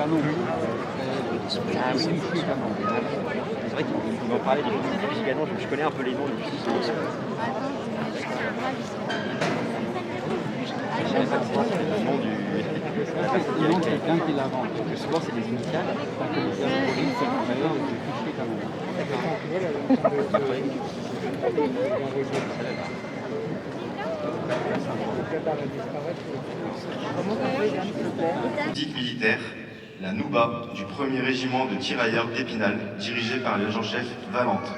canon. Ah oui, c'est vrai qu'il m'en parlait des fusils canons, je connais un peu les noms des fusils canons. Je savais pas que c'était le nom du... Il manque quelqu'un qui l'invente. Parce que souvent c'est des initiales. Un commissaire de police, d'ailleurs, du fichier canon. Politique militaire, la Nouba du 1er régiment de tirailleurs d'Épinal, dirigé par le l'agent-chef Valente.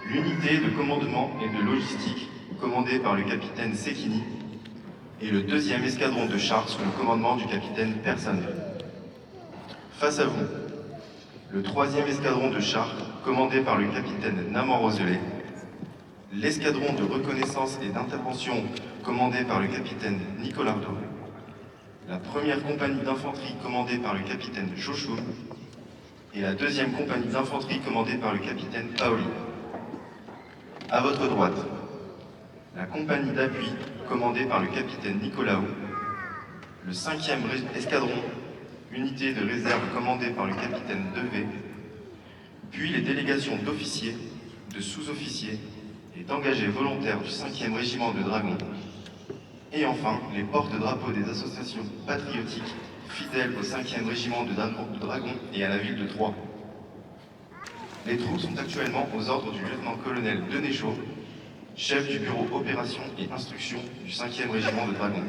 L'unité de commandement et de logistique, commandée par le capitaine Sekini, et le 2e escadron de chars sous le commandement du capitaine Persane. Face à vous, le 3e escadron de chars, commandé par le capitaine Naman Roselet, l'escadron de reconnaissance et d'intervention, commandé par le capitaine Nicolardo, la 1re compagnie d'infanterie commandée par le capitaine Joshua, et la 2e compagnie d'infanterie commandée par le capitaine Paoli. À votre droite, la compagnie d'appui commandée par le capitaine Nicolaou, le 5e escadron, unité de réserve commandée par le capitaine Devé, puis les délégations d'officiers, de sous-officiers et d'engagés volontaires du 5e régiment de dragons, et enfin les porte-drapeaux des associations patriotiques fidèles au 5e régiment de dragons et à la ville de Troyes. Les troupes sont actuellement aux ordres du lieutenant-colonel Denéchaud, chef du bureau opération et instruction du 5e régiment de dragons.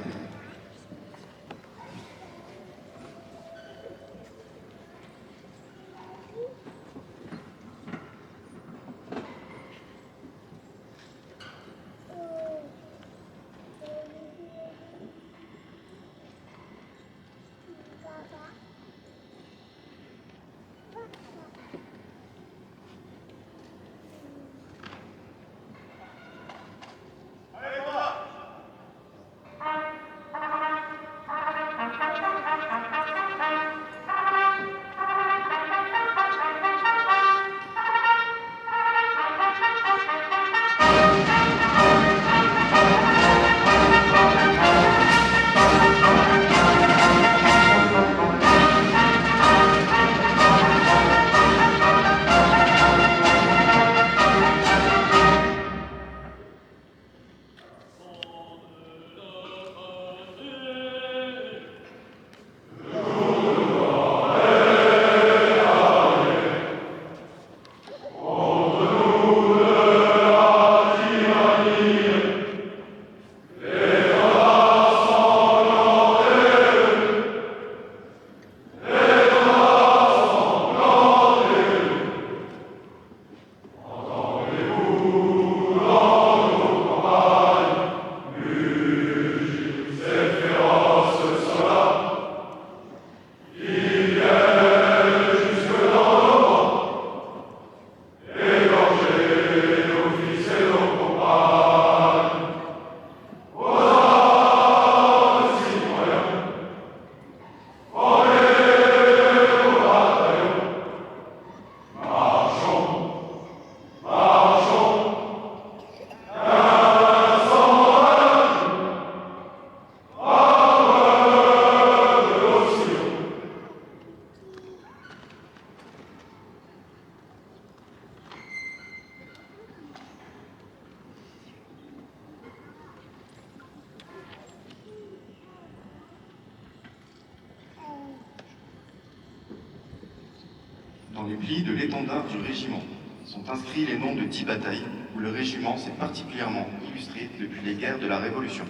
Dans les plis de l'étendard du régiment sont inscrits les noms de 10 batailles où le régiment s'est particulièrement illustré depuis les guerres de la Révolution,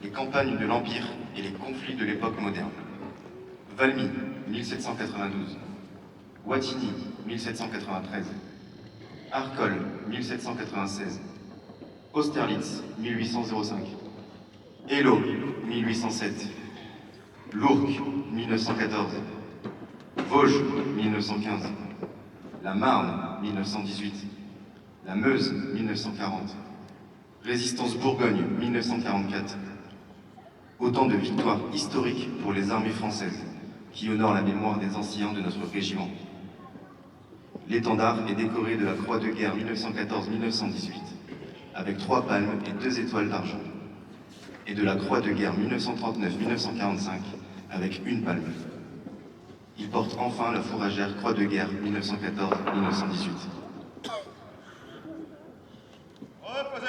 les campagnes de l'Empire et les conflits de l'époque moderne. Valmy, 1792. Wattignies, 1793. Arcole, 1796. Austerlitz, 1805. Eylau, 1807. Lourdes, 1914. Vosges, 1915. La Marne, 1918. La Meuse, 1940. Résistance Bourgogne, 1944. Autant de victoires historiques pour les armées françaises, qui honorent la mémoire des anciens de notre régiment. L'étendard est décoré de la Croix de guerre 1914-1918, avec 3 palmes et 2 étoiles d'argent, et de la Croix de guerre 1939-1945, avec une palme. Il porte enfin la fourragère Croix de guerre 1914-1918. Reposez.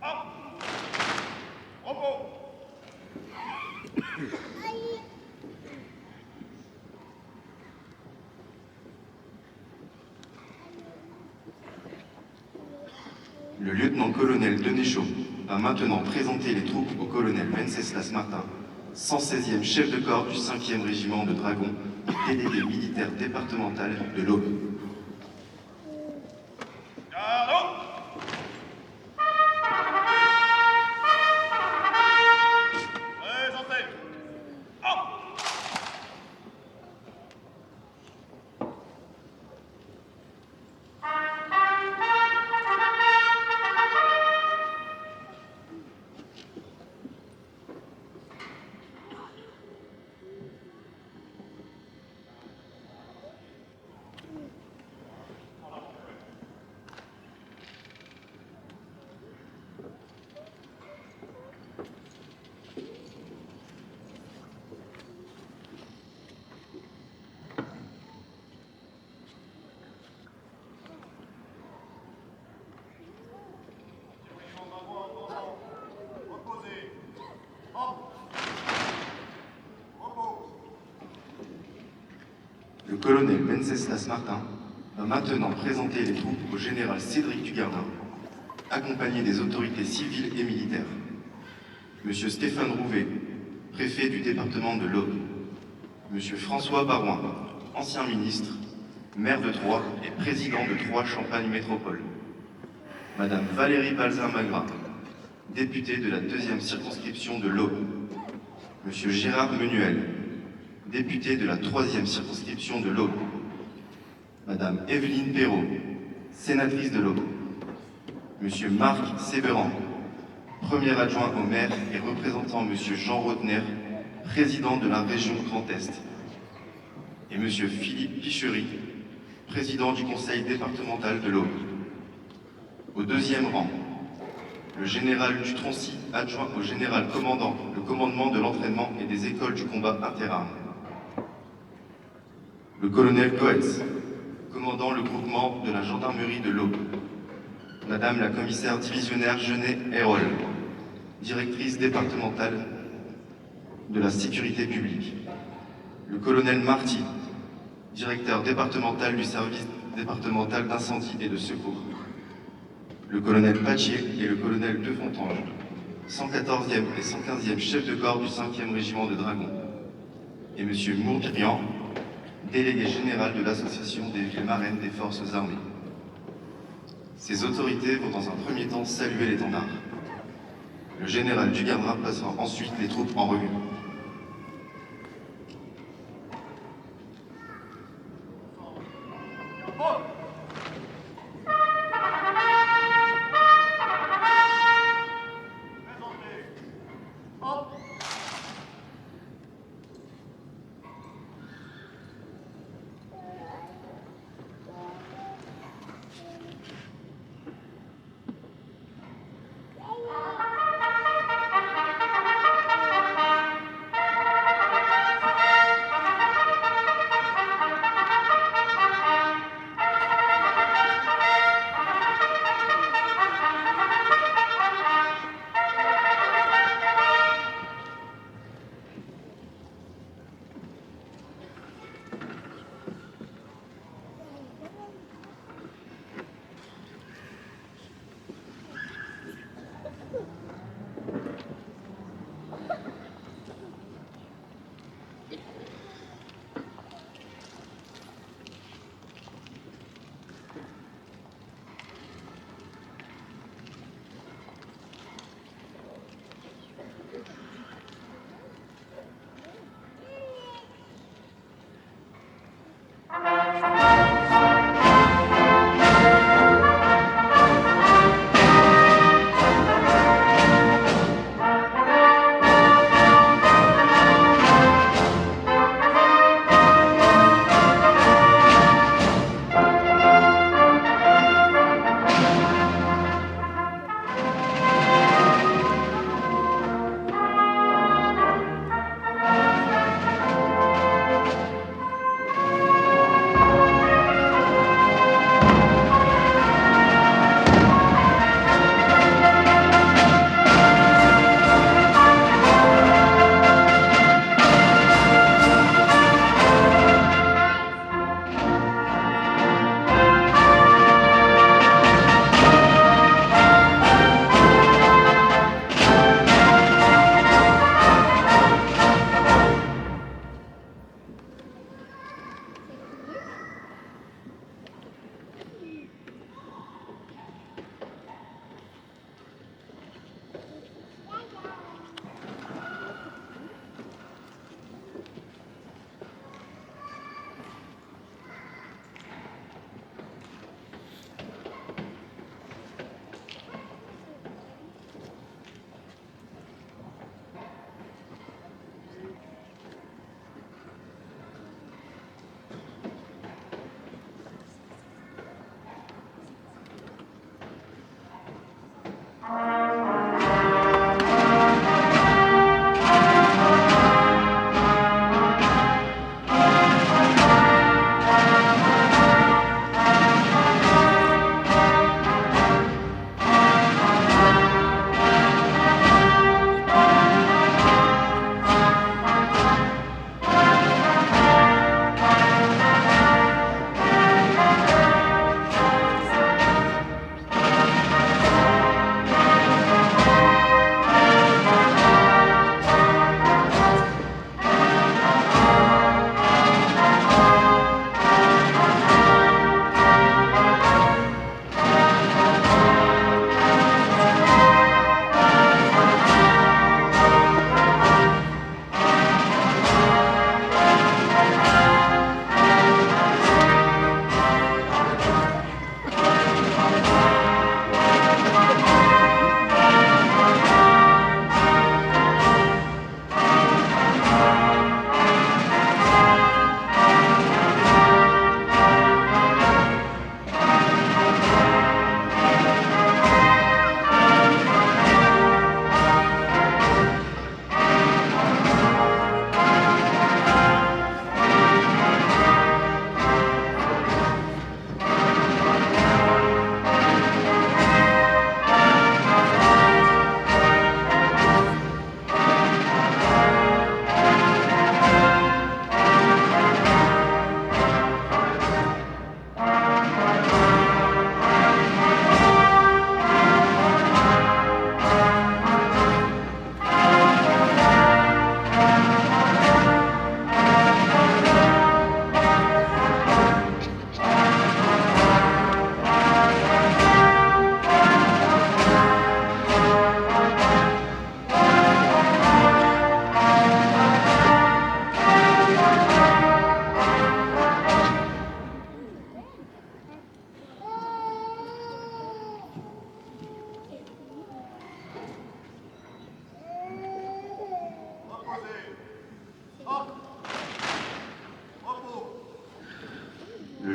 Hop. Repos. Le lieutenant-colonel Denéchaud va maintenant présenter les troupes au colonel Wenceslas Martin, 116e chef de corps du 5e régiment de dragons et délégué militaire départemental de l'Aube. Gardons. Présentez. Hop. Reposez. Hop. Repos. Le colonel Wenceslas Martin va maintenant présenter les troupes au général Cédric Dugardin, accompagné des autorités civiles et militaires. Monsieur Stéphane Rouvet, préfet du département de l'Aube. Monsieur François Barouin, ancien ministre, maire de Troyes et président de Troyes Champagne Métropole. Madame Valérie Balzin-Magras, députée de la 2e circonscription de l'Aube. Monsieur Gérard Menuel, député de la 3e circonscription de l'Aube. Madame Evelyne Perrault, sénatrice de l'Aube. Monsieur Marc Sévéran, premier adjoint au maire et représentant Monsieur Jean Rotner, président de la région Grand Est. Et Monsieur Philippe Pichery, président du conseil départemental de l'Aube. Au 2e rang, le général Dutroncy, adjoint au général commandant, le commandement de l'entraînement et des écoles du combat interarmes. Le colonel Goetz, commandant le groupement de la gendarmerie de l'Aube. Madame la commissaire divisionnaire Genet-Hérol, directrice départementale de la sécurité publique. Le colonel Marty, directeur départemental du service départemental d'incendie et de secours. Le colonel Pachier et le colonel Defontange, 114e et 115e chef de corps du 5e régiment de dragons. Et M. Mourbriand, délégué général de l'association des villes marraines des forces armées. Ces autorités vont dans un premier temps saluer l'étendard. Le général Dugardin passera ensuite les troupes en revue.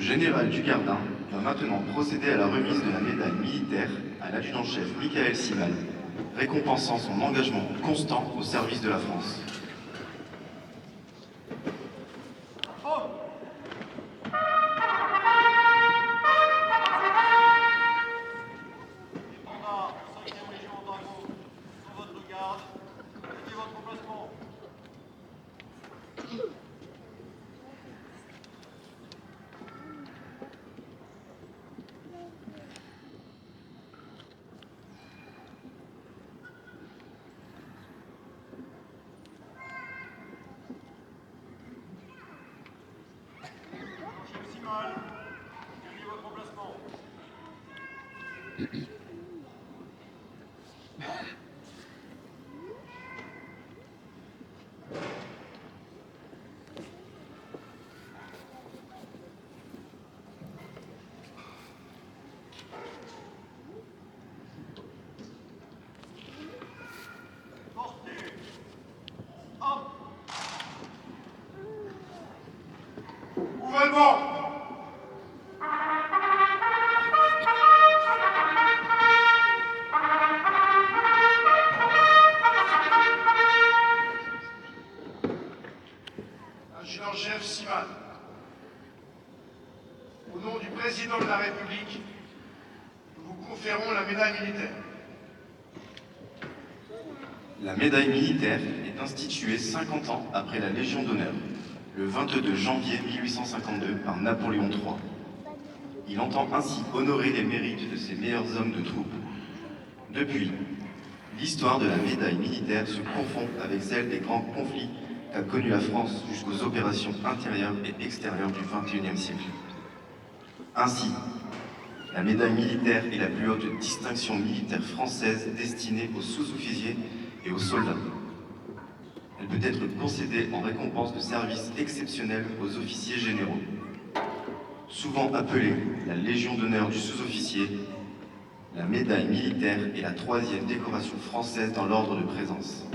général Dugardin va maintenant procéder à la remise de la médaille militaire à l'adjudant-chef Michael Simal, récompensant son engagement constant au service de la France. Étendard, 5e régiment d'Argos, sur votre garde, prenez votre emplacement. Chef Simal, prenez votre emplacement. Portez. Hop. Ouvrez le banc. Adjudant-chef Simal, au nom du président de la République, nous vous conférons la médaille militaire. La médaille militaire est instituée 50 ans après la Légion d'honneur, le 22 janvier 1852 par Napoléon III. Il entend ainsi honorer les mérites de ses meilleurs hommes de troupe. Depuis, l'histoire de la médaille militaire se confond avec celle des grands conflits qu'a connus la France jusqu'aux opérations intérieures et extérieures du XXIe siècle. Ainsi, la médaille militaire est la plus haute distinction militaire française destinée aux sous-officiers et aux soldats. Elle peut être concédée en récompense de services exceptionnels aux officiers généraux. Souvent appelée la Légion d'honneur du sous-officier, la médaille militaire est la 3e décoration française dans l'ordre de présence,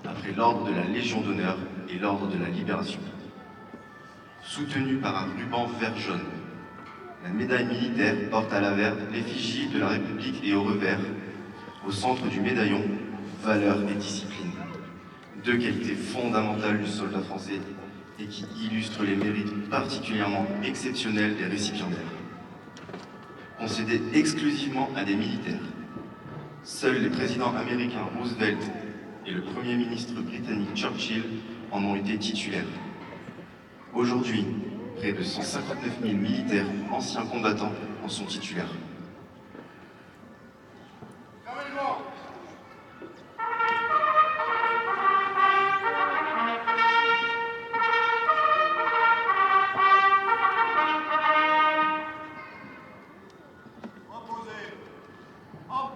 après l'ordre de la Légion d'honneur et l'ordre de la Libération. Soutenue par un ruban vert-jaune, la médaille militaire porte à l'avers l'effigie de la République et au revers, au centre du médaillon, valeur et discipline, deux qualités fondamentales du soldat français et qui illustrent les mérites particulièrement exceptionnels des récipiendaires. Concédée exclusivement à des militaires, seuls les présidents américains Roosevelt et le Premier ministre britannique Churchill en ont été titulaires. Aujourd'hui, près de 159 000 militaires anciens combattants en sont titulaires. Fermez le banc. Reposez. Hop.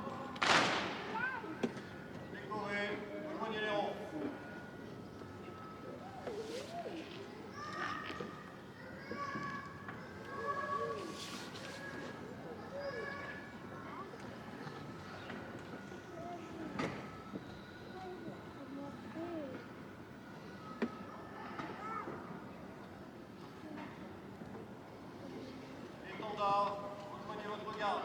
Décorez. Rejoignez les rangs. Étendard, rejoignez votre garde.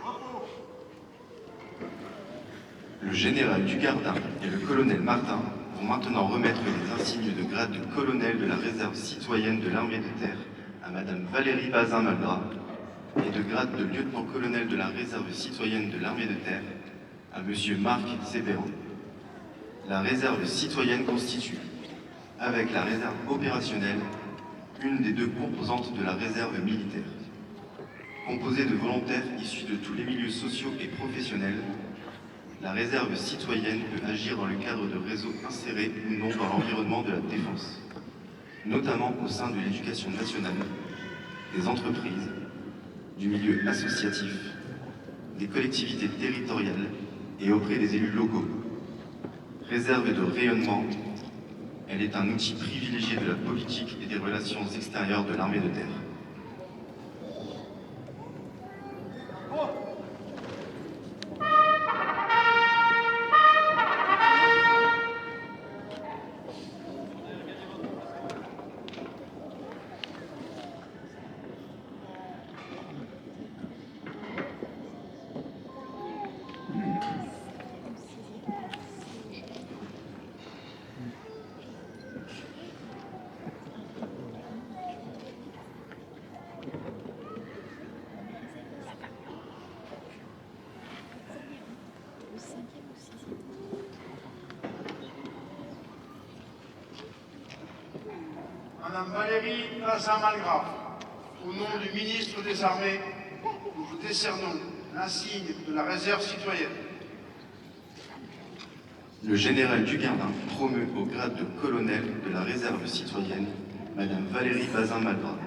Repos. Le général Dugardin et le colonel Martin vont maintenant remettre les insignes de grade de colonel de la réserve citoyenne de l'armée de terre à Madame Valérie Bazin-Malgras et de grade de lieutenant-colonel de la réserve citoyenne de l'armée de terre à Monsieur Marc Sébéran. La réserve citoyenne constitue, avec la réserve opérationnelle, une des deux composantes de la réserve militaire. Composée de volontaires issus de tous les milieux sociaux et professionnels, la réserve citoyenne peut agir dans le cadre de réseaux insérés ou non dans l'environnement de la défense, notamment au sein de l'éducation nationale, des entreprises, du milieu associatif, des collectivités territoriales et auprès des élus locaux. Réserve de rayonnement, elle est un outil privilégié de la politique et des relations extérieures de l'armée de terre. Madame Valérie Bazin-Malgrave, au nom du ministre des Armées, nous vous décernons l'insigne de la réserve citoyenne. Le général Dugardin promeut au grade de colonel de la réserve citoyenne Madame Valérie Bazin-Malgrave.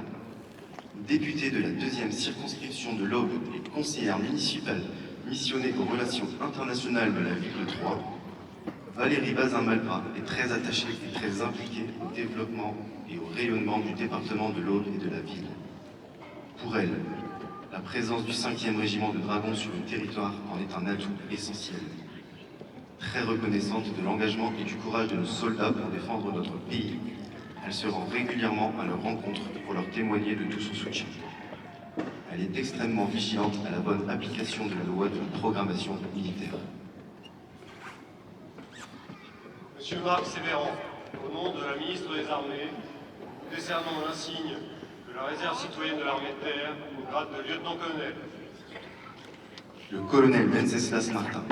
Députée de la 2e circonscription de l'Aube et conseillère municipale missionnée aux relations internationales de la ville de Troyes, Valérie Bazin-Malgrave est très attachée et très impliquée au développement et au rayonnement du département de l'Aube et de la ville. Pour elle, la présence du 5e régiment de dragons sur le territoire en est un atout essentiel. Très reconnaissante de l'engagement et du courage de nos soldats pour défendre notre pays, elle se rend régulièrement à leur rencontre pour leur témoigner de tout son soutien. Elle est extrêmement vigilante à la bonne application de la loi de programmation militaire. Monsieur Marc Sévéran, au nom de la ministre des Armées, nous décernons l'insigne de la réserve citoyenne de l'armée de terre au grade de lieutenant-colonel. Le colonel Wenceslas Martin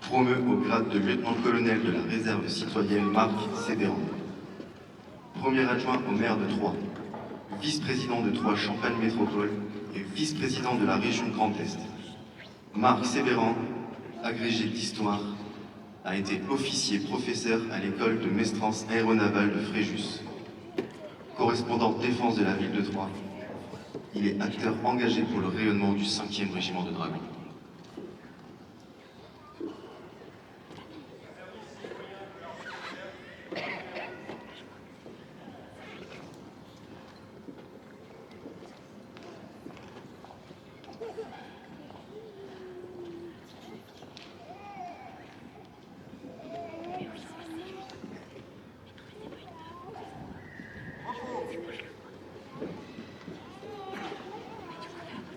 promeut au grade de lieutenant-colonel de la réserve citoyenne Marc Sévéran. Premier adjoint au maire de Troyes, vice-président de Troyes Champagne Métropole et vice-président de la région Grand Est. Marc Sévéran, agrégé d'histoire, a été officier professeur à l'école de Mestrance aéronavale de Fréjus. Correspondant défense de la ville de Troyes, il est acteur engagé pour le rayonnement du 5e régiment de dragons.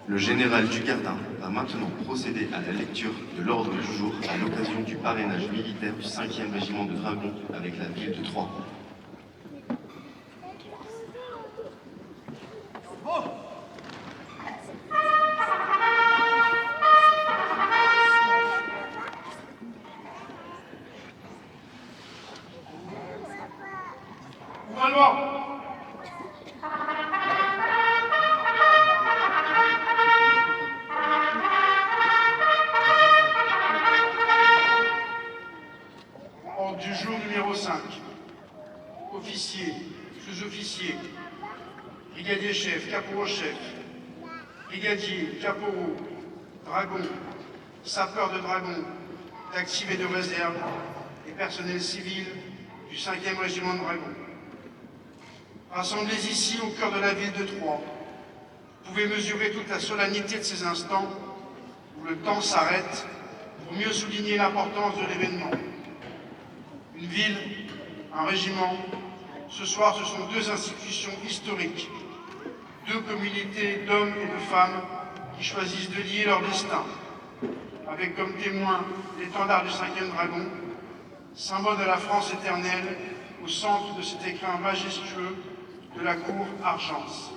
Le général Dugardin va maintenant procéder à la lecture de l'ordre du jour à l'occasion du parrainage militaire du 5e régiment de dragons avec la ville de Troyes. Gouvernement. Ordre du jour numéro 5. Officiers, sous-officiers, brigadier-chef, caporal-chef, brigadier, caporaux, dragons, sapeurs de dragons, d'actifs et de réserve et personnel civil du 5e régiment de dragons. Rassemblés ici au cœur de la ville de Troyes, vous pouvez mesurer toute la solennité de ces instants où le temps s'arrête pour mieux souligner l'importance de l'événement. Une ville, un régiment, ce soir ce sont deux institutions historiques, deux communautés d'hommes et de femmes qui choisissent de lier leur destin, avec comme témoin l'étendard du 5e dragon, symbole de la France éternelle, au centre de cet écrin majestueux de la cour Argence.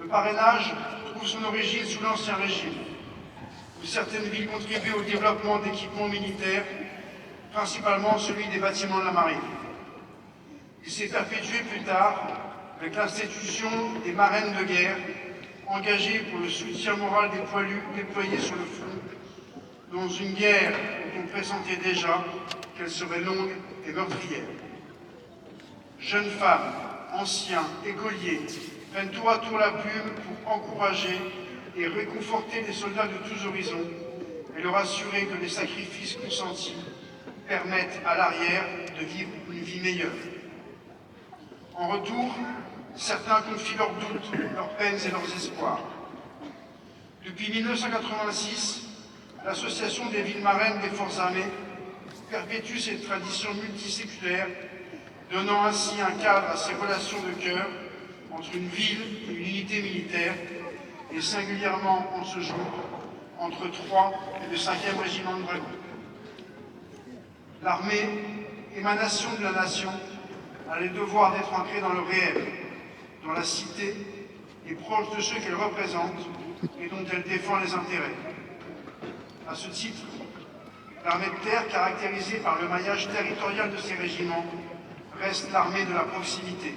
Le parrainage trouve son origine sous l'Ancien Régime, où certaines villes contribuaient au développement d'équipements militaires, principalement celui des bâtiments de la marine. Il s'est perpétué plus tard avec l'institution des marraines de guerre, engagées pour le soutien moral des poilus déployés sur le front, dans une guerre dont on pressentait déjà qu'elle serait longue et meurtrière. Jeunes femmes, anciens, écoliers, prennent tour à tour la plume pour encourager et réconforter les soldats de tous horizons et leur assurer que les sacrifices consentis permettent à l'arrière de vivre une vie meilleure. En retour, certains confient leurs doutes, leurs peines et leurs espoirs. Depuis 1986, l'Association des villes marraines des Forces armées perpétue cette tradition multiséculaire, donnant ainsi un cadre à ces relations de cœur entre une ville et une unité militaire, et singulièrement en ce jour, entre Troyes et le 5e régiment de dragons. L'armée, émanation de la nation, a le devoir d'être ancrée dans le réel, dans la cité, et proche de ceux qu'elle représente et dont elle défend les intérêts. À ce titre, l'armée de terre, caractérisée par le maillage territorial de ses régiments, reste l'armée de la proximité.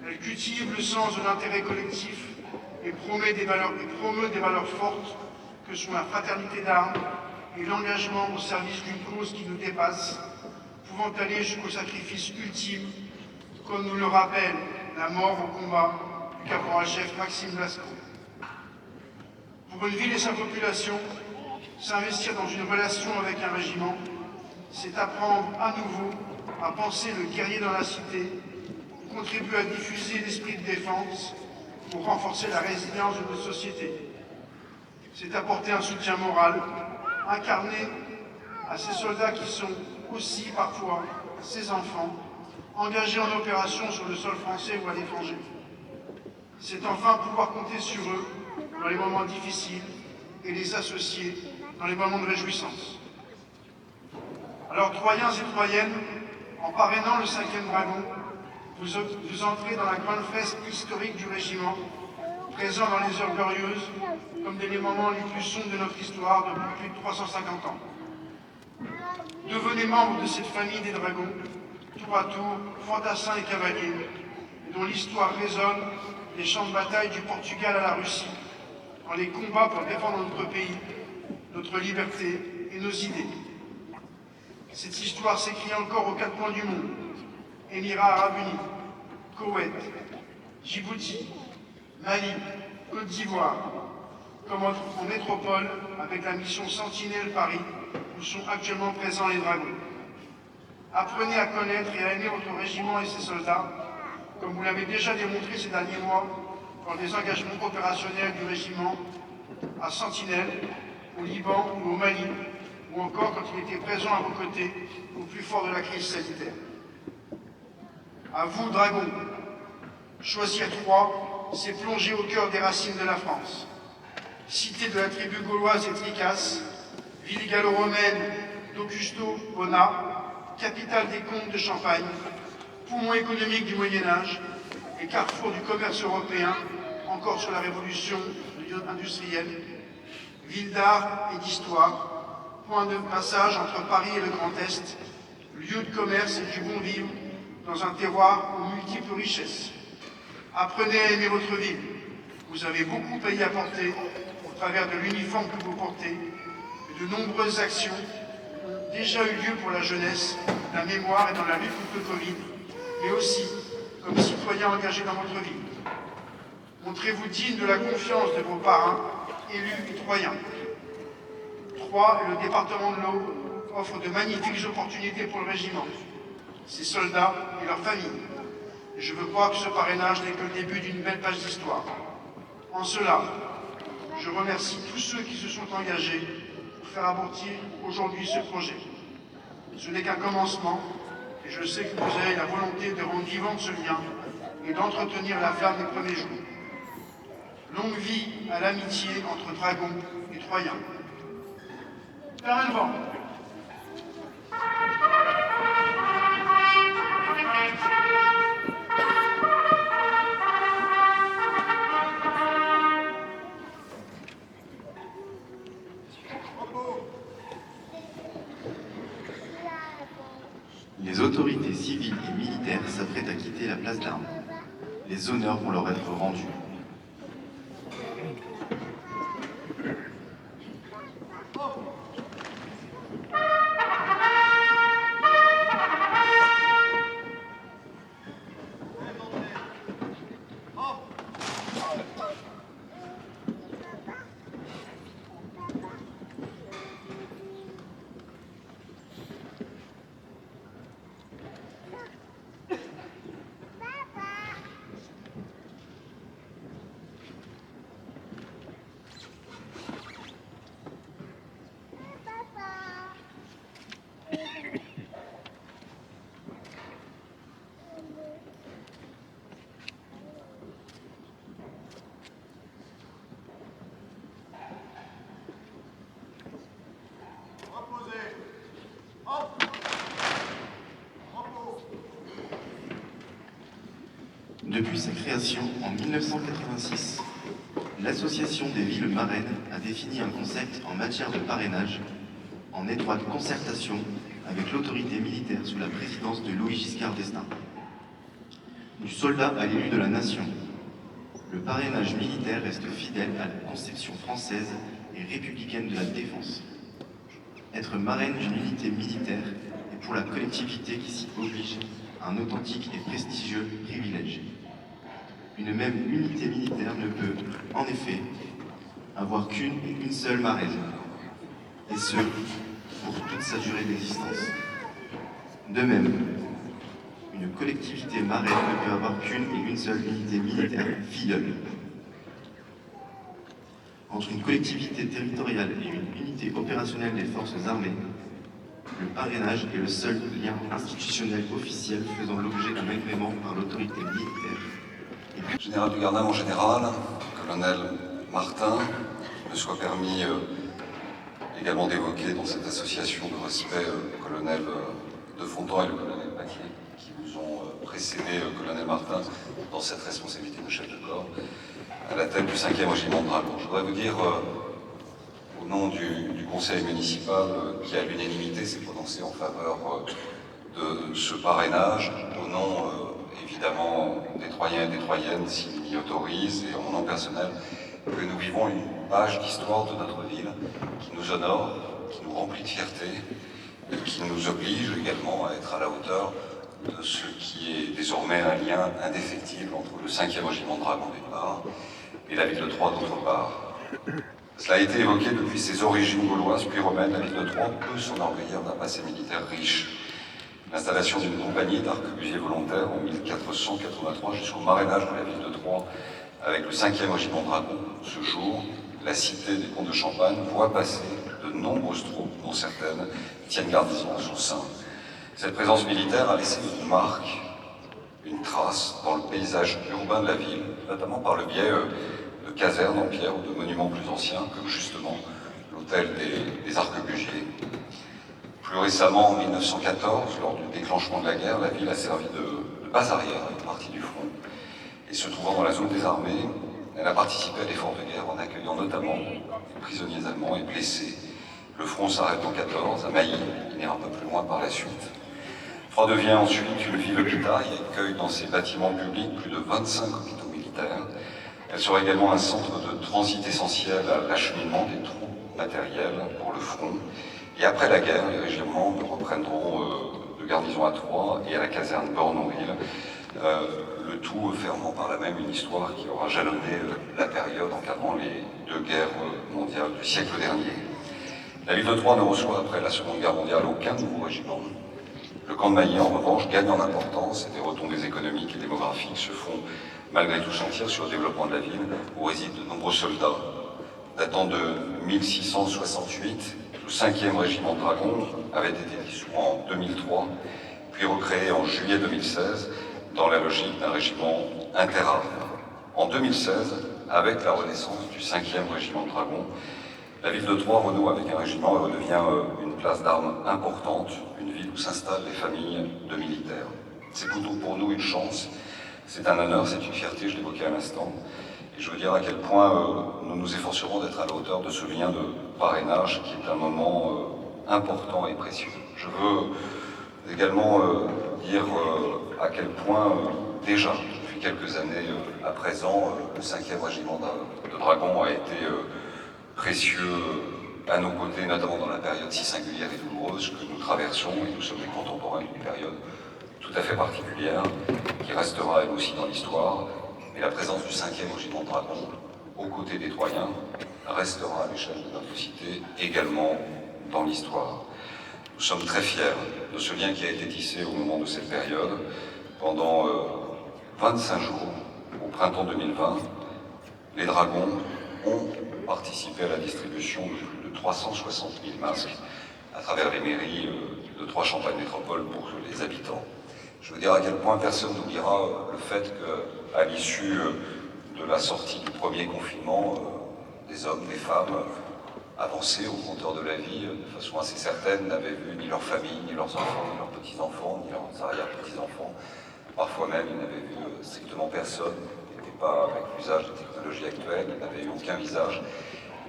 Elle cultive le sens de l'intérêt collectif et promeut des valeurs fortes que sont la fraternité d'armes et l'engagement au service d'une cause qui nous dépasse, pouvant aller jusqu'au sacrifice ultime, comme nous le rappelle la mort au combat du caporal-chef Maxime Blasco. Pour une ville et sa population, s'investir dans une relation avec un régiment, c'est apprendre à nouveau à penser le guerrier dans la cité, contribuer à diffuser l'esprit de défense pour renforcer la résilience de notre société. C'est apporter un soutien moral, incarné à ces soldats qui sont aussi parfois ces enfants, engagés en opération sur le sol français ou à l'étranger. C'est enfin pouvoir compter sur eux dans les moments difficiles et les associer dans les moments de réjouissance. Alors, Troyens et Troyennes, en parrainant le 5e dragon, vous entrez dans la grande fresque historique du régiment, présent dans les heures glorieuses, comme des moments les plus sombres de notre histoire depuis plus de 350 ans. Devenez membres de cette famille des dragons, tour à tour, fantassins et cavaliers, dont l'histoire résonne des champs de bataille du Portugal à la Russie, dans les combats pour défendre notre pays, notre liberté et nos idées. Cette histoire s'écrit encore aux 4 coins du monde. Émirats arabes unis, Koweït, Djibouti, Mali, Côte d'Ivoire, comme en métropole avec la mission Sentinelle Paris, où sont actuellement présents les dragons. Apprenez à connaître et à aimer votre régiment et ses soldats, comme vous l'avez déjà démontré ces derniers mois dans des engagements opérationnels du régiment à Sentinelle, au Liban ou au Mali, ou encore quand il était présent à vos côtés au plus fort de la crise sanitaire. À vous, dragons, choisir Troyes, c'est plonger au cœur des racines de la France. Cité de la tribu gauloise et tricasse, ville gallo-romaine d'Augusto Bona, capitale des comtes de Champagne, poumon économique du Moyen-Âge et carrefour du commerce européen, encore sur la révolution industrielle, ville d'art et d'histoire, point de passage entre Paris et le Grand Est, lieu de commerce et du bon vivre dans un terroir aux multiples richesses. Apprenez à aimer votre ville. Vous avez beaucoup à y apporter au travers de l'uniforme que vous portez et de nombreuses actions ont déjà eu lieu pour la jeunesse, la mémoire et dans la lutte contre le Covid, mais aussi comme citoyens engagés dans votre vie. Montrez-vous digne de la confiance de vos parrains, élus et Troyens. Troyes et le département de l'Aube offrent de magnifiques opportunités pour le régiment, ses soldats et leurs familles. Et je veux croire que ce parrainage n'est que le début d'une belle page d'histoire. En cela, je remercie tous ceux qui se sont engagés pour faire aboutir aujourd'hui ce projet. Ce n'est qu'un commencement, et je sais que vous avez la volonté de rendre vivant ce lien et d'entretenir la flamme des premiers jours. Longue vie à l'amitié entre dragons et Troyens. Fermez le vent. Les autorités civiles et militaires s'apprêtent à quitter la place d'Armes. Les honneurs vont leur être rendus. Depuis sa création en 1986, l'Association des villes marraines a défini un concept en matière de parrainage en étroite concertation avec l'autorité militaire sous la présidence de Louis Giscard d'Estaing. Du soldat à l'élu de la nation, le parrainage militaire reste fidèle à la conception française et républicaine de la défense. Être marraine d'une unité militaire est pour la collectivité qui s'y oblige un authentique et prestigieux privilège. Une même unité militaire ne peut, en effet, avoir qu'une et une seule marraine, et ce, pour toute sa durée d'existence. De même, une collectivité marraine ne peut avoir qu'une et une seule unité militaire filleule. Entre une collectivité territoriale et une unité opérationnelle des forces armées, le parrainage est le seul lien institutionnel officiel faisant l'objet d'un agrément par l'autorité militaire. Général du Gardin, mon général, colonel Martin, me soit permis également d'évoquer dans cette association de respect le colonel de Fontan et le colonel Paquier, qui vous ont précédé, colonel Martin, dans cette responsabilité de chef de corps, à la tête du 5e régiment de dragons. Je voudrais vous dire, au nom du conseil municipal, qui à l'unanimité s'est prononcé en faveur de ce parrainage, au nom évidemment des Troyens et des Troyennes, s'ils m'y autorisent, et en mon nom personnel, que nous vivons une page d'histoire de notre ville qui nous honore, qui nous remplit de fierté, et qui nous oblige également à être à la hauteur de ce qui est désormais un lien indéfectible entre le 5e régiment de dragons d'une part et la ville de Troyes d'autre part. Cela a été évoqué depuis ses origines gauloises puis romaines, la ville de Troyes peut s'enorgueillir d'un passé militaire riche. L'installation d'une compagnie d'arquebusiers volontaires en 1483 jusqu'au marrainage de la ville de Troyes avec le 5e régiment de dragons. Ce jour, la cité des comtes de Champagne voit passer de nombreuses troupes, dont certaines tiennent garnison à son sein. Cette présence militaire a laissé une marque, une trace dans le paysage urbain de la ville, notamment par le biais de casernes en pierre ou de monuments plus anciens, comme justement l'hôtel des arquebusiers. Plus récemment, en 1914, lors du déclenchement de la guerre, la ville a servi de base arrière à une partie du front. Et se trouvant dans la zone des armées, elle a participé à l'effort de guerre en accueillant notamment des prisonniers allemands et blessés. Le front s'arrête en 14, à Mailly, il ira un peu plus loin par la suite. Troyes devient ensuite une ville hôpital et accueille dans ses bâtiments publics plus de 25 hôpitaux militaires. Elle sera également un centre de transit essentiel à l'acheminement des troupes matérielles pour le front. Et après la guerre, les régiments reprendront de garnison à Troyes et à la caserne Bornonville, le tout fermant par là même une histoire qui aura jalonné la période encadrant les deux guerres mondiales du siècle dernier. La ville de Troyes ne reçoit après la Seconde Guerre mondiale aucun nouveau régiment. Le camp de Mailly, en revanche, gagne en importance et des retombées économiques et démographiques se font malgré tout sentir sur le développement de la ville, où résident de nombreux soldats. Datant de 1668, le 5e régiment de dragons avait été dissous en 2003, puis recréé en juillet 2016 dans la logique d'un régiment interarmes. En 2016, avec la renaissance du 5e régiment de dragons, la ville de Troyes renoue avec un régiment et redevient une place d'armes importante, une ville où s'installent les familles de militaires. C'est pour nous une chance, c'est un honneur, c'est une fierté, je l'évoquais à l'instant. Et je veux dire à quel point nous nous efforcerons d'être à la hauteur de ce lien de parrainage qui est un moment important et précieux. Je veux également dire à quel point déjà, depuis quelques années à présent, le 5e régiment de dragons a été précieux à nos côtés, notamment dans la période si singulière et douloureuse que nous traversons, et nous sommes les contemporains d'une période tout à fait particulière, qui restera elle aussi dans l'histoire, et la présence du 5e régiment de dragons, aux côtés des Troyens, restera à l'échelle de notre cité, également dans l'histoire. Nous sommes très fiers de ce lien qui a été tissé au moment de cette période. Pendant 25 jours, au printemps 2020, les Dragons ont participé à la distribution de plus de 360 000 masques à travers les mairies de Troyes Champagne Métropole pour les habitants. Je veux dire à quel point personne n'oubliera le fait qu'à l'issue de la sortie du premier confinement, des hommes, des femmes, avancés au compteur de la vie de façon assez certaine, n'avaient vu ni leur famille, ni leurs enfants, ni leurs petits-enfants, ni leurs arrière-petits-enfants Parfois même, il n'avait vu strictement personne, il n'était pas avec l'usage des technologies actuelles, il n'avait eu aucun visage.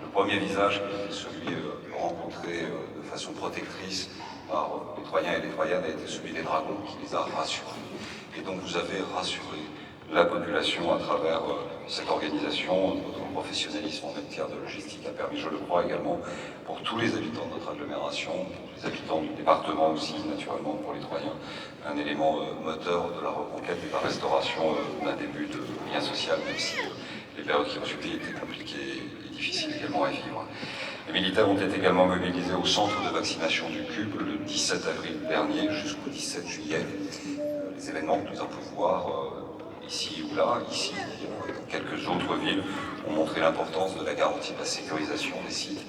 Le premier visage, qui était celui rencontré de façon protectrice par les Troyens et les Troyennes, a été celui des dragons, qui les a rassurés. Et donc vous avez rassuré la population à travers cette organisation. Votre professionnalisme en matière de logistique a permis, je le crois également, pour tous les habitants de notre agglomération, pour les habitants du département aussi, naturellement pour les Troyens, un élément moteur de la reconquête et de la restauration d'un début de lien social, même si les périodes qui ont suivi étaient compliquées et difficiles également à vivre. Les militaires ont été également mobilisés au centre de vaccination du Cube le 17 avril dernier jusqu'au 17 juillet. Les événements que nous avons pu voir ici ou là, ici et dans quelques autres villes, ont montré l'importance de la garantie de la sécurisation des sites,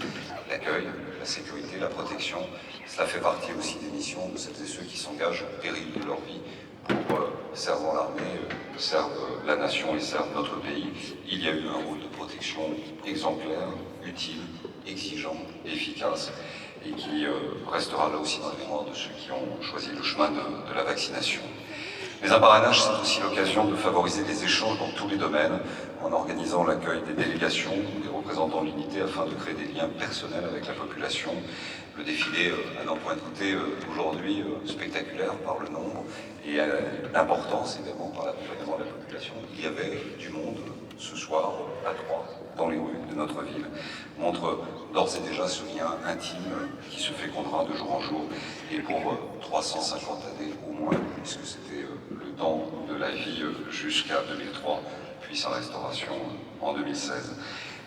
l'accueil, la sécurité, la protection. Cela fait partie aussi des missions de celles et ceux qui s'engagent au péril de leur vie pour servir l'armée, servent la nation et servent notre pays. Il y a eu un rôle de protection exemplaire, utile, exigeant, efficace, et qui restera là aussi dans la mémoire de ceux qui ont choisi le chemin de la vaccination. Mais un parrainage, c'est aussi l'occasion de favoriser les échanges dans tous les domaines, en organisant l'accueil des délégations, des représentants de l'unité, afin de créer des liens personnels avec la population. Le défilé a d'un point de vue aujourd'hui spectaculaire par le nombre et l'importance également par l'accompagnement de la population. Il y avait du monde ce soir à Troyes, dans les rues de notre ville, montre d'ores et déjà ce lien intime qui se fécondera de jour en jour, et pour 350 années au moins, puisque c'était le temps de la vie jusqu'à 2003, puis sa restauration en 2016.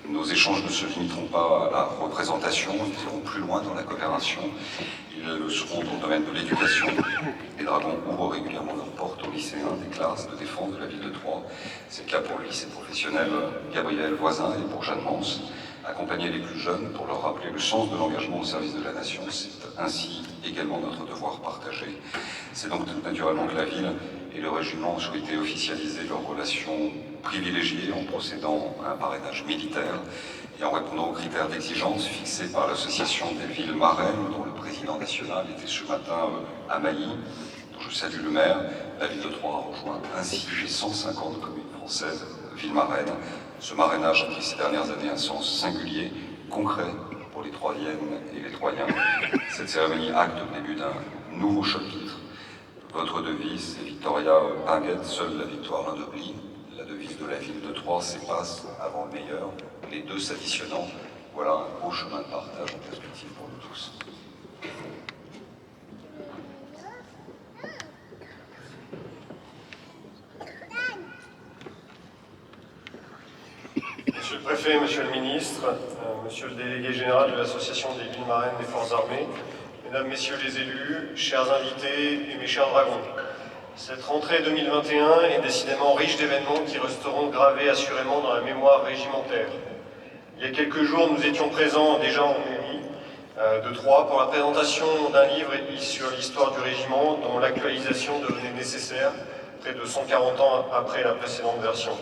Nos échanges ne se limiteront pas à la représentation, ils iront plus loin dans la coopération. Ils seront dans le domaine de l'éducation. Les Dragons ouvrent régulièrement leurs portes aux lycéens des classes de défense de la ville de Troyes. C'est le cas pour le lycée professionnel Gabriel Voisin et pour Jeanne Mance. Accompagner les plus jeunes pour leur rappeler le sens de l'engagement au service de la nation, c'est ainsi également notre devoir partagé. C'est donc tout naturellement que la ville et le régiment ont souhaité officialiser leurs relations privilégiées en procédant à un parrainage militaire et en répondant aux critères d'exigence fixés par l'association des villes marraines, dont le président national était ce matin à Mailly, dont je salue le maire. La ville de Troyes a rejoint ainsi les 150 communes françaises villes marraines. Ce marrainage a pris ces dernières années un sens singulier, concret pour les Troyennes et les Troyens. Cette cérémonie acte le début d'un nouveau chapitre. Votre devise, c'est Victoria Pinguette, seule la victoire l'endoblit. La devise de la ville de Troyes, c'est passe avant le meilleur. Les deux s'additionnant, voilà un beau chemin de partage en perspective pour nous tous. Monsieur le Préfet, Monsieur le Ministre, Monsieur le Délégué Général de l'Association des villes marraines des Forces armées, Mesdames, Messieurs les élus, chers invités et mes chers dragons. Cette rentrée 2021 est décidément riche d'événements qui resteront gravés assurément dans la mémoire régimentaire. Il y a quelques jours, nous étions présents déjà en mairie de Troyes pour la présentation d'un livre sur l'histoire du régiment dont l'actualisation devenait nécessaire près de 140 ans après la précédente version.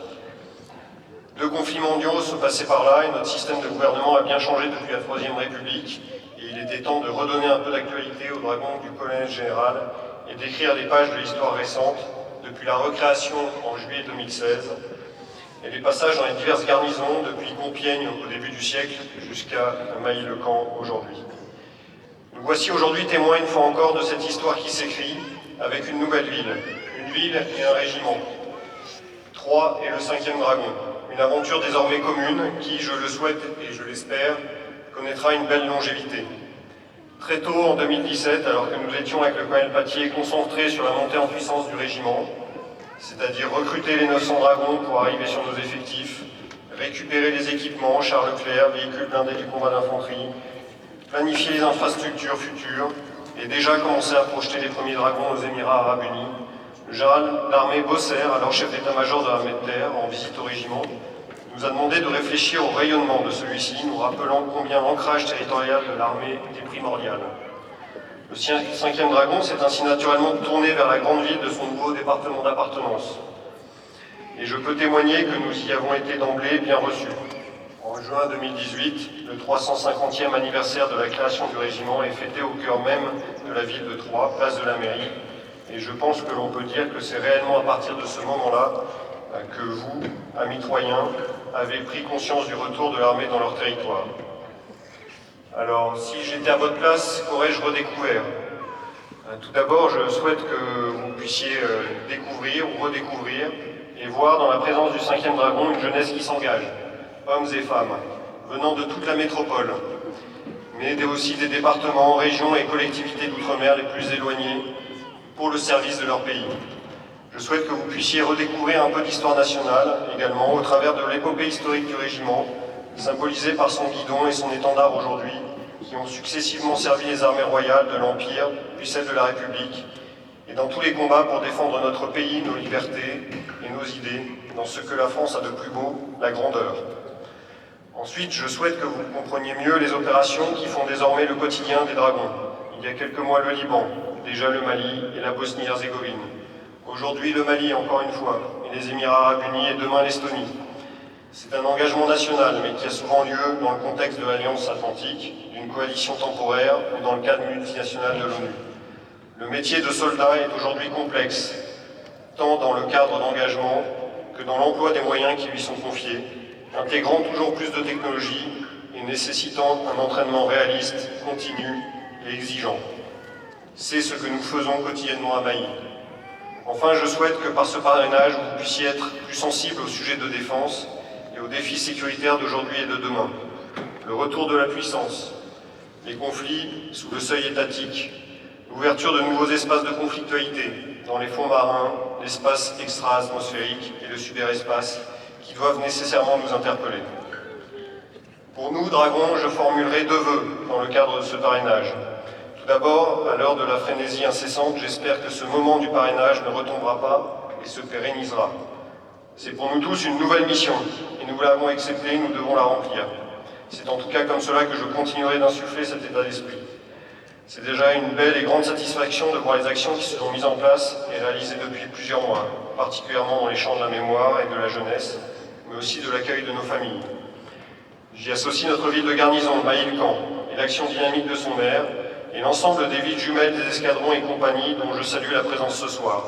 Deux conflits mondiaux se passaient par là et notre système de gouvernement a bien changé depuis la Troisième République et il était temps de redonner un peu d'actualité aux dragons du colonel général et d'écrire des pages de l'histoire récente depuis la recréation en juillet 2016 et les passages dans les diverses garnisons depuis Compiègne au début du siècle jusqu'à Mailly-le-Camp aujourd'hui. Nous voici aujourd'hui témoins une fois encore de cette histoire qui s'écrit avec une nouvelle ville et un régiment. Troyes et le 5e dragon. Une aventure désormais commune qui, je le souhaite et je l'espère, connaîtra une belle longévité. Très tôt, en 2017, alors que nous étions avec le colonel Patier concentrés sur la montée en puissance du régiment, c'est-à-dire recruter les 900 dragons pour arriver sur nos effectifs, récupérer les équipements, chars Leclerc, véhicules blindés du combat d'infanterie, planifier les infrastructures futures et déjà commencer à projeter les premiers dragons aux Émirats Arabes Unis, le général d'armée Bosser, alors chef d'état-major de l'armée de terre, en visite au régiment, nous a demandé de réfléchir au rayonnement de celui-ci, nous rappelant combien l'ancrage territorial de l'armée était primordial. Le 5e dragon s'est ainsi naturellement tourné vers la grande ville de son nouveau département d'appartenance. Et je peux témoigner que nous y avons été d'emblée bien reçus. En juin 2018, le 350e anniversaire de la création du régiment est fêté au cœur même de la ville de Troyes, place de la mairie, Et je pense que l'on peut dire que c'est réellement à partir de ce moment-là que vous, amis troyens, avez pris conscience du retour de l'armée dans leur territoire. Alors, si j'étais à votre place, qu'aurais-je redécouvert? Tout d'abord, je souhaite que vous puissiez découvrir ou redécouvrir et voir dans la présence du 5e dragon une jeunesse qui s'engage, hommes et femmes, venant de toute la métropole, mais aussi des départements, régions et collectivités d'outre-mer les plus éloignés, pour le service de leur pays. Je souhaite que vous puissiez redécouvrir un peu d'histoire nationale, également, au travers de l'épopée historique du régiment, symbolisée par son guidon et son étendard aujourd'hui, qui ont successivement servi les armées royales de l'Empire, puis celles de la République, et dans tous les combats pour défendre notre pays, nos libertés et nos idées, dans ce que la France a de plus beau, la grandeur. Ensuite, je souhaite que vous compreniez mieux les opérations qui font désormais le quotidien des dragons. Il y a quelques mois, le Liban, déjà le Mali et la Bosnie-Herzégovine. Aujourd'hui, le Mali, encore une fois, et les Émirats arabes unis, et demain l'Estonie. C'est un engagement national, mais qui a souvent lieu dans le contexte de l'Alliance Atlantique, d'une coalition temporaire ou dans le cadre multinational de l'ONU. Le métier de soldat est aujourd'hui complexe, tant dans le cadre d'engagement que dans l'emploi des moyens qui lui sont confiés, intégrant toujours plus de technologies et nécessitant un entraînement réaliste, continu et exigeant. C'est ce que nous faisons quotidiennement à Mailly. Enfin, je souhaite que par ce parrainage, vous puissiez être plus sensible au sujet de défense et aux défis sécuritaires d'aujourd'hui et de demain. Le retour de la puissance, les conflits sous le seuil étatique, l'ouverture de nouveaux espaces de conflictualité dans les fonds marins, l'espace extra-atmosphérique et le cyberespace qui doivent nécessairement nous interpeller. Pour nous, Dragons, je formulerai 2 vœux dans le cadre de ce parrainage. Tout d'abord, à l'heure de la frénésie incessante, j'espère que ce moment du parrainage ne retombera pas et se pérennisera. C'est pour nous tous une nouvelle mission, et nous l'avons acceptée, nous devons la remplir. C'est en tout cas comme cela que je continuerai d'insuffler cet état d'esprit. C'est déjà une belle et grande satisfaction de voir les actions qui se sont mises en place et réalisées depuis plusieurs mois, particulièrement dans les champs de la mémoire et de la jeunesse, mais aussi de l'accueil de nos familles. J'y associe notre ville de garnison, Mailly-le-Camp, et l'action dynamique de son maire, et l'ensemble des villes jumelles des escadrons et compagnies dont je salue la présence ce soir.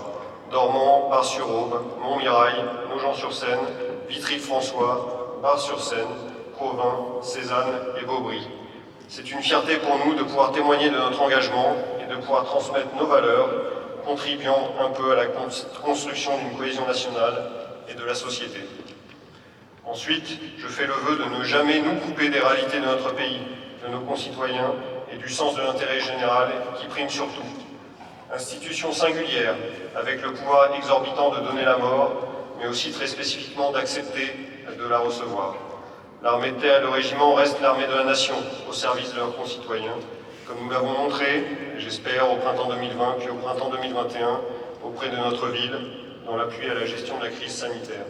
Dormans, Bar-sur-Aube, Montmirail, Nogent-sur-Seine, Vitry-François, Bar-sur-Seine, Provins, Cézanne et Beaubry. C'est une fierté pour nous de pouvoir témoigner de notre engagement et de pouvoir transmettre nos valeurs, contribuant un peu à la construction d'une cohésion nationale et de la société. Ensuite, je fais le vœu de ne jamais nous couper des réalités de notre pays, de nos concitoyens et du sens de l'intérêt général qui prime surtout. Institution singulière, avec le pouvoir exorbitant de donner la mort, mais aussi très spécifiquement d'accepter de la recevoir. L'armée de terre et le régiment restent l'armée de la nation, au service de leurs concitoyens, comme nous l'avons montré, j'espère, au printemps 2020, puis au printemps 2021, auprès de notre ville, dans l'appui à la gestion de la crise sanitaire.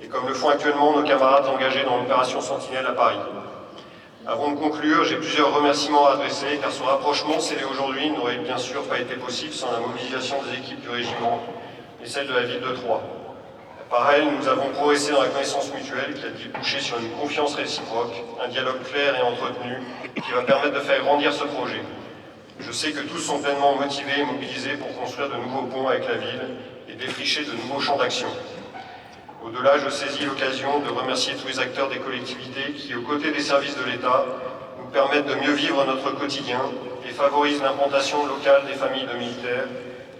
Et comme le font actuellement nos camarades engagés dans l'opération Sentinelle à Paris. Avant de conclure, j'ai plusieurs remerciements à adresser, car ce rapprochement scellé aujourd'hui n'aurait bien sûr pas été possible sans la mobilisation des équipes du régiment et celle de la ville de Troyes. Par elle, nous avons progressé dans la connaissance mutuelle qui a débouché sur une confiance réciproque, un dialogue clair et entretenu qui va permettre de faire grandir ce projet. Je sais que tous sont pleinement motivés et mobilisés pour construire de nouveaux ponts avec la ville et défricher de nouveaux champs d'action. Au-delà, je saisis l'occasion de remercier tous les acteurs des collectivités qui, aux côtés des services de l'État, nous permettent de mieux vivre notre quotidien et favorisent l'implantation locale des familles de militaires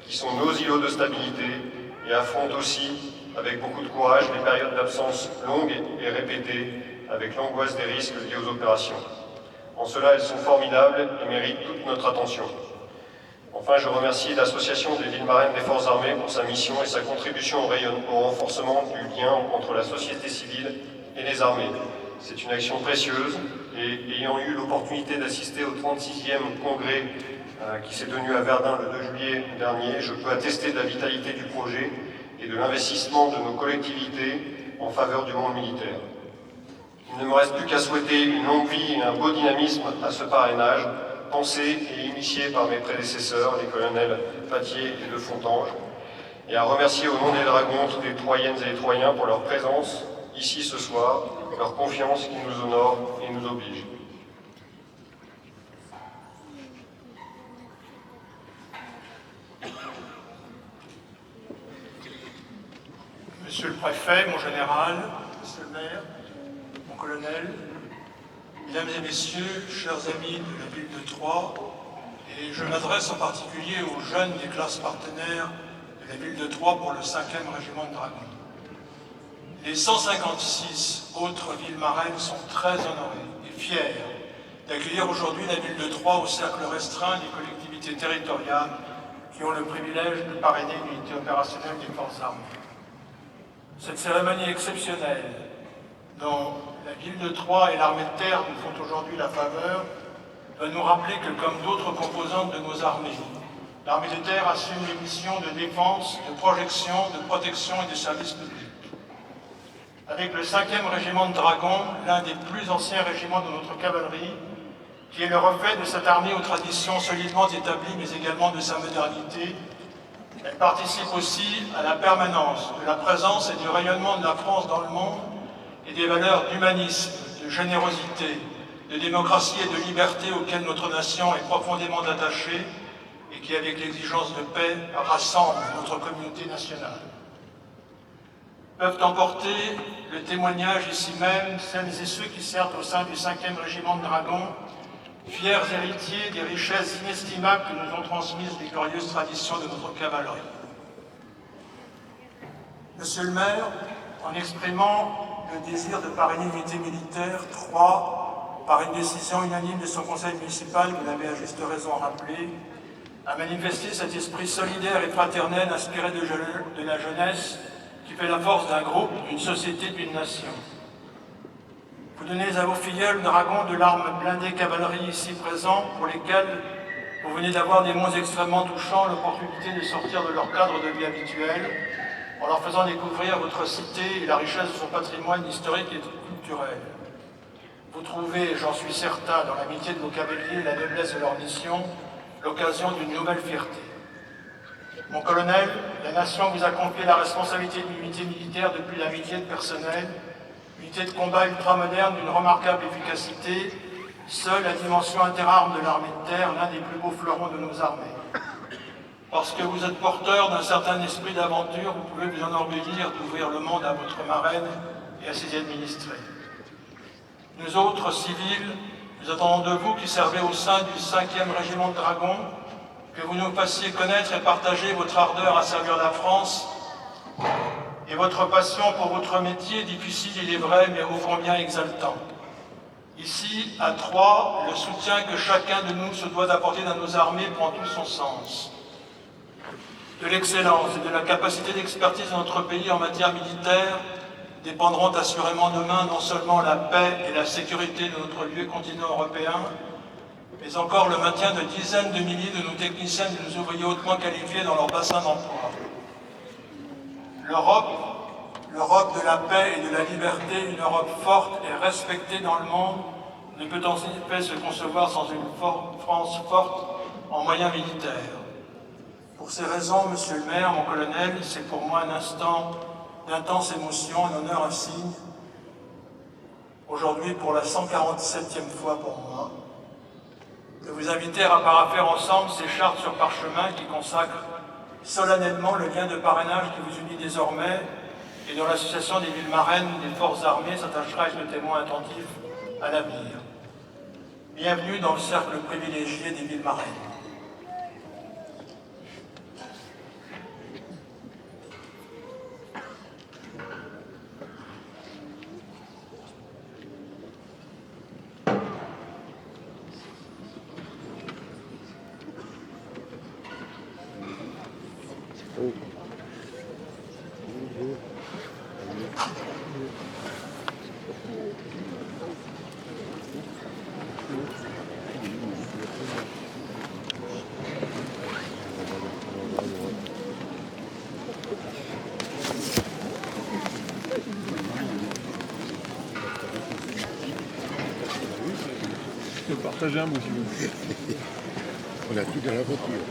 qui sont nos îlots de stabilité et affrontent aussi avec beaucoup de courage les périodes d'absence longues et répétées avec l'angoisse des risques liés aux opérations. En cela, elles sont formidables et méritent toute notre attention. Enfin, je remercie l'Association des villes marraines des Forces armées pour sa mission et sa contribution au renforcement du lien entre la société civile et les armées. C'est une action précieuse et ayant eu l'opportunité d'assister au 36e congrès qui s'est tenu à Verdun le 2 juillet dernier, je peux attester de la vitalité du projet et de l'investissement de nos collectivités en faveur du monde militaire. Il ne me reste plus qu'à souhaiter une longue vie et un beau dynamisme à ce parrainage, pensé et initié par mes prédécesseurs, les colonels Patier et de Fontange, et à remercier au nom des Dragons toutes les Troyennes et les Troyens pour leur présence ici ce soir, leur confiance qui nous honore et nous oblige. Monsieur le préfet, mon général, monsieur le maire, mon colonel, mesdames et messieurs, chers amis de la ville de Troyes, et je m'adresse en particulier aux jeunes des classes partenaires de la ville de Troyes pour le 5e régiment de dragons. Les 156 autres villes marraines sont très honorées et fières d'accueillir aujourd'hui la ville de Troyes au cercle restreint des collectivités territoriales qui ont le privilège de parrainer l'unité opérationnelle des forces armées. Cette cérémonie exceptionnelle, dont la ville de Troyes et l'armée de terre nous font aujourd'hui la faveur, doit nous rappeler que, comme d'autres composantes de nos armées, l'armée de terre assume les missions de défense, de projection, de protection et de service public. Avec le 5e régiment de dragons, l'un des plus anciens régiments de notre cavalerie, qui est le reflet de cette armée aux traditions solidement établies, mais également de sa modernité, elle participe aussi à la permanence de la présence et du rayonnement de la France dans le monde et des valeurs d'humanisme, de générosité, de démocratie et de liberté auxquelles notre nation est profondément attachée et qui, avec l'exigence de paix, rassemble notre communauté nationale. Peuvent emporter le témoignage ici même celles et ceux qui servent au sein du 5e régiment de dragons, fiers héritiers des richesses inestimables que nous ont transmises les glorieuses traditions de notre cavalerie. Monsieur le maire, en exprimant le désir de parrainer l'unité militaire, Troyes, par une décision unanime de son conseil municipal, vous l'avez à juste raison rappelé, a manifesté cet esprit solidaire et fraternel inspiré de la jeunesse qui fait la force d'un groupe, d'une société, d'une nation. Vous donnez à vos filleuls dragons de l'arme blindée cavalerie ici présents, pour lesquels vous venez d'avoir des mots extrêmement touchants, l'opportunité de sortir de leur cadre de vie habituel, en leur faisant découvrir votre cité et la richesse de son patrimoine historique et culturel. Vous trouvez, j'en suis certain, dans l'amitié de vos cavaliers et la noblesse de leur mission, l'occasion d'une nouvelle fierté. Mon colonel, la nation vous a confié la responsabilité d'une unité militaire depuis l'amitié de personnel, unité de combat ultramoderne d'une remarquable efficacité, seule la dimension interarmes de l'armée de terre, l'un des plus beaux fleurons de nos armées. Parce que vous êtes porteur d'un certain esprit d'aventure, vous pouvez vous enorgueillir d'ouvrir le monde à votre marraine et à ses administrés. Nous autres, civils, nous attendons de vous qui servez au sein du 5e régiment de dragons, que vous nous fassiez connaître et partager votre ardeur à servir la France et votre passion pour votre métier, difficile il est vrai, mais ô combien exaltant. Ici, à Troyes, le soutien que chacun de nous se doit d'apporter dans nos armées prend tout son sens. De l'excellence et de la capacité d'expertise de notre pays en matière militaire dépendront assurément demain non seulement la paix et la sécurité de notre lieu continent européen, mais encore le maintien de dizaines de milliers de nos techniciens et de nos ouvriers hautement qualifiés dans leur bassin d'emploi. L'Europe de la paix et de la liberté, une Europe forte et respectée dans le monde, ne peut en effet se concevoir sans une France forte en moyens militaires. Pour ces raisons, monsieur le maire, mon colonel, c'est pour moi un instant d'intense émotion, un honneur insigne, aujourd'hui pour la 147e fois pour moi, de vous inviter à paraphère ensemble ces chartes sur parchemin qui consacrent solennellement le lien de parrainage qui vous unit désormais et dont l'association des villes marraines des forces armées s'attachera à être le témoin attentif à l'avenir. Bienvenue dans le cercle privilégié des villes marraines. Je peux partager un mot si vous voulez. On a tout dans la voiture.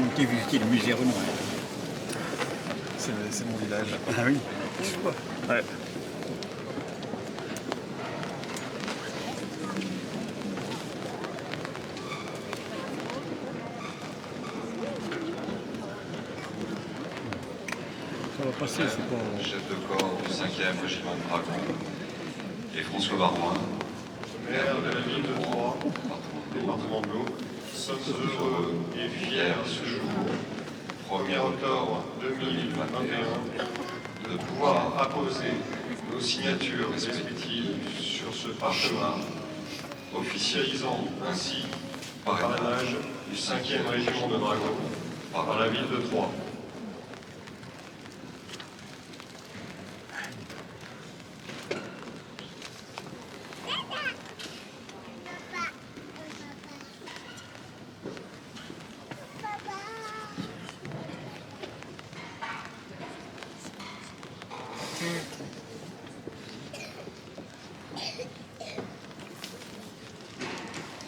On était visiter le musée Renoir. C'est mon village. Ah oui. Ouais. c'est pas... chef de corps du 5e régiment de dragons, et François Barouin, maire de la ville de Troyes, département de l'Aube, sommes heureux et fiers ce jour, 1er octobre 2021, de pouvoir apposer nos signatures respectives sur ce parchemin, officialisant ainsi parrainage du 5e régiment de dragons par la ville de Troyes.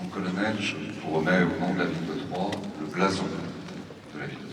Mon colonel, je vous remets au nom de la ville de Troyes le blason de la ville de Troyes.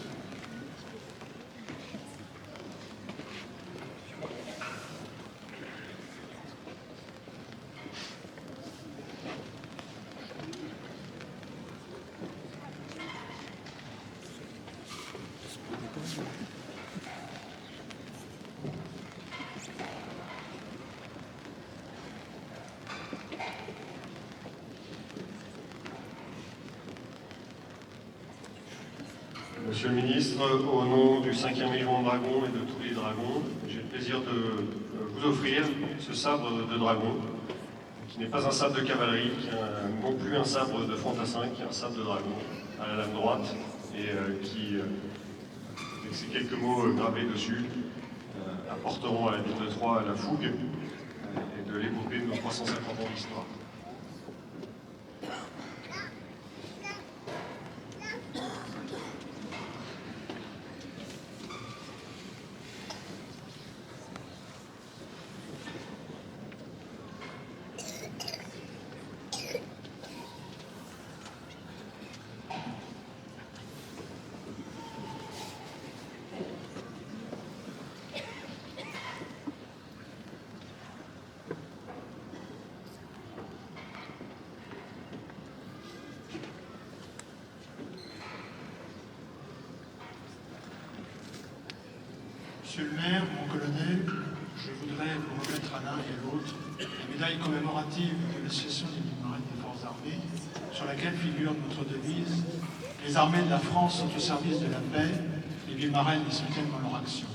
Monsieur le ministre, au nom du 5e régiment de dragons et de tous les dragons, j'ai le plaisir de vous offrir ce sabre de dragon, qui n'est pas un sabre de cavalerie, qui est non plus un sabre de fantassin, qui est un sabre de dragon à la lame droite, et qui, avec ces quelques mots gravés dessus, apporteront à la ville de Troyes la fougue et de l'épopée de nos 350 ans d'histoire. Monsieur le maire, mon colonel, je voudrais vous remettre à l'un et à l'autre la médaille commémorative de l'association des villes marines des forces armées, sur laquelle figure notre devise « Les armées de la France sont au service de la paix, les villes marines les soutiennent dans leur action ».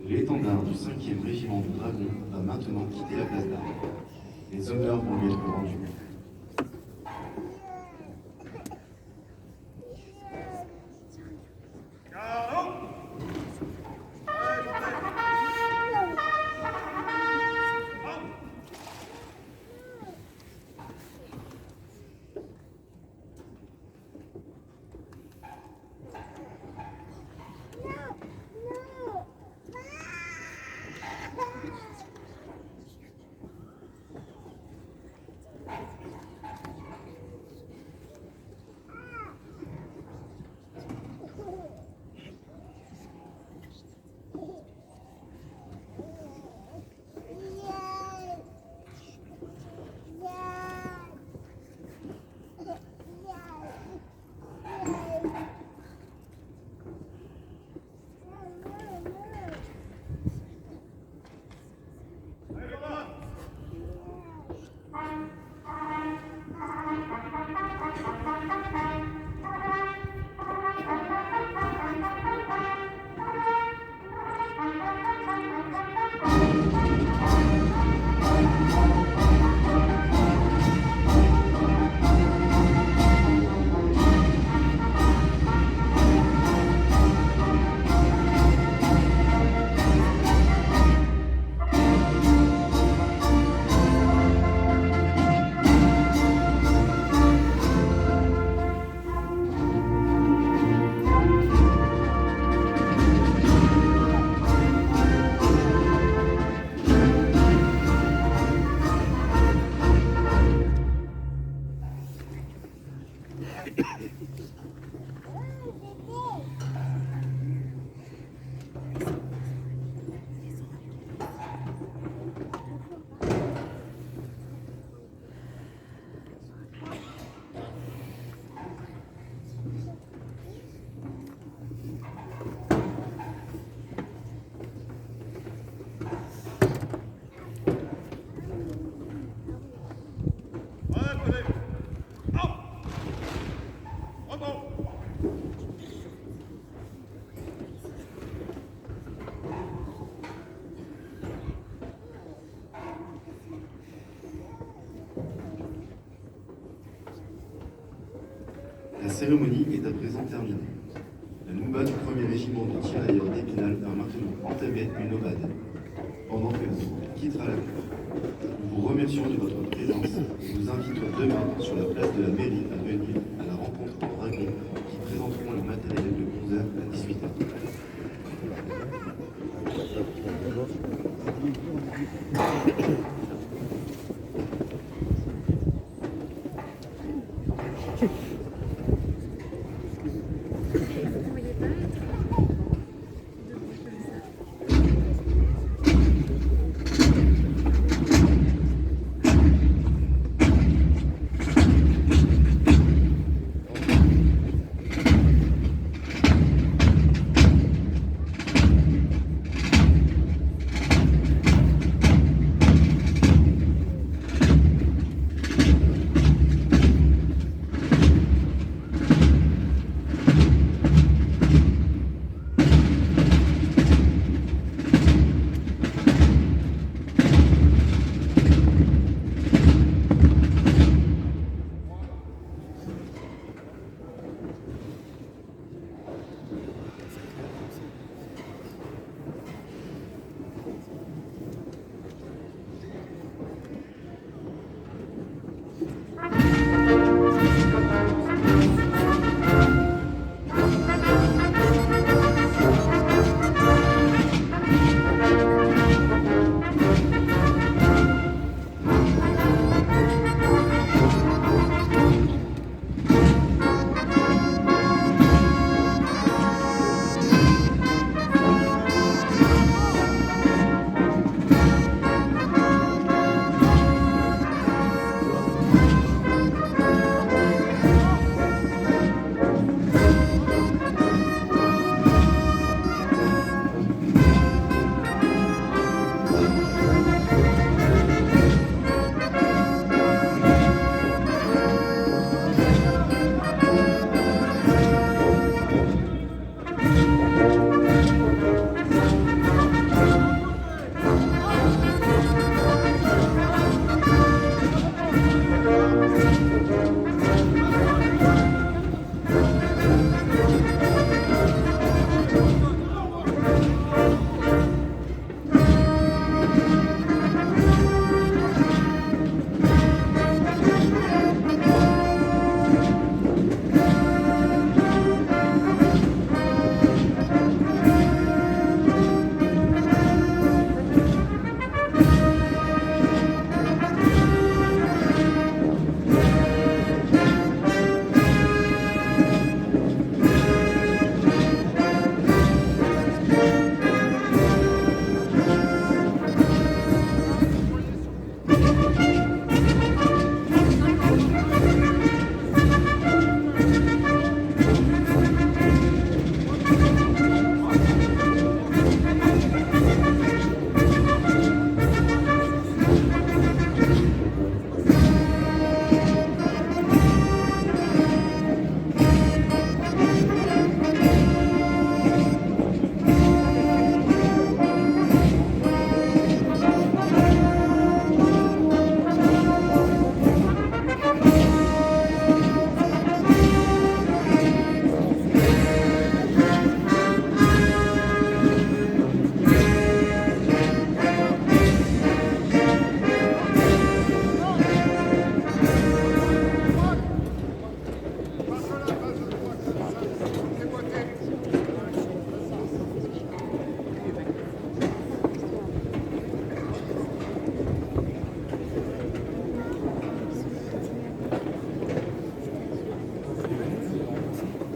L'étendard du 5e régiment de dragons va maintenant quitter la place d'armes. Les honneurs vont lui être rendus. La cérémonie est à présent terminée. La Nouba du 1er régiment de tirailleurs d'Épinal va maintenant entamer une obade, pendant que l'on quittera la cour. Nous vous remercions de votre présence et vous invitons demain sur la place de la mairie à venir à la rencontre des dragons qui présenteront le matériel de 11h à 18h.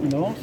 On avance.